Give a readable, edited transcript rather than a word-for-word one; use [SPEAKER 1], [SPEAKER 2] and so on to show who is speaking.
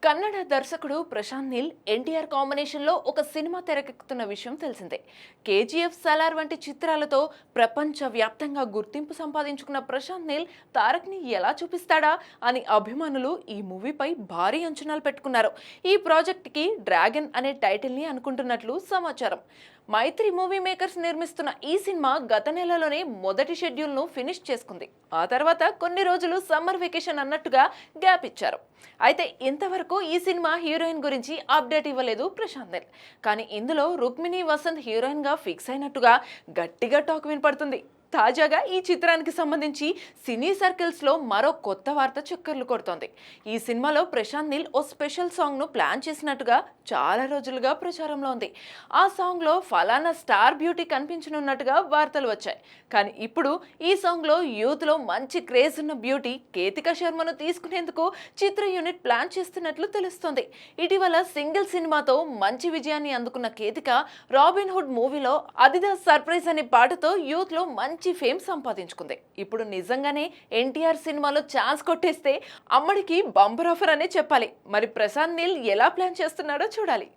[SPEAKER 1] కన్నడ దర్శకుడు ప్రశాంత్ నీల్ ఎన్టీఆర్ కాంబినేషన్లో ఒక సినిమా తెరకెక్కుతున్న విషయం తెలిసిందే. కేజీఎఫ్, సలార్ వంటి చిత్రాలతో ప్రపంచవ్యాప్తంగా గుర్తింపు సంపాదించుకున్న ప్రశాంత్ నీల్ తారక్ని ఎలా చూపిస్తాడా అని అభిమానులు ఈ మూవీపై భారీ అంచనాలు పెట్టుకున్నారు. ఈ ప్రాజెక్ట్కి డ్రాగన్ అనే టైటిల్ని అనుకుంటున్నట్లు సమాచారం. మైత్రి మూవీ మేకర్స్ నిర్మిస్తున్న ఈ సినిమా గత నెలలోనే మొదటి షెడ్యూల్ను ఫినిష్ చేసుకుంది. ఆ తర్వాత కొన్ని రోజులు సమ్మర్ వెకేషన్ అన్నట్టుగా గ్యాప్ ఇచ్చారు. అయితే ఇంతవరకు ఈ సినిమా హీరోయిన్ గురించి అప్డేట్ ఇవ్వలేదు ప్రశాంత్ నీల్. కానీ ఇందులో రుక్మిణి వసంత్ హీరోయిన్గా ఫిక్స్ అయినట్టుగా గట్టిగా టాక్ వినపడుతుంది. తాజాగా ఈ చిత్రానికి సంబంధించి సినీ సర్కిల్స్లో మరో కొత్త వార్త చక్కర్లు కొడుతోంది. ఈ సినిమాలో ప్రశాంత్ నీల్ ఓ స్పెషల్ సాంగ్ను ప్లాన్ చేసినట్టుగా చాలా రోజులుగా ప్రచారంలో ఉంది. ఆ సాంగ్లో ఫలానా స్టార్ బ్యూటీ కనిపించనున్నట్టుగా వార్తలు వచ్చాయి. కానీ ఇప్పుడు ఈ సాంగ్లో యూత్లో మంచి క్రేజ్ ఉన్న బ్యూటీ కేతికా శర్మను తీసుకునేందుకు చిత్ర యూనిట్ ప్లాన్ చేస్తున్నట్లు తెలుస్తోంది. ఇటీవల సింగిల్ సినిమాతో మంచి విజయాన్ని అందుకున్న కేతిక రాబిన్ హుడ్ మూవీలో అదిదాస్ సర్ప్రైజ్ అనే పాటతో యూత్లో మంచి ఫేమ్ సంపాదించుకుంది. ఇప్పుడు నిజంగానే ఎన్టీఆర్ సినిమాలో ఛాన్స్ కొట్టేస్తే అమ్మడికి బంపర్ ఆఫర్ అనే చెప్పాలి. మరి ప్రశాంత్ నీల్ ఎలా ప్లాన్ చేస్తున్నాడో చూడాలి.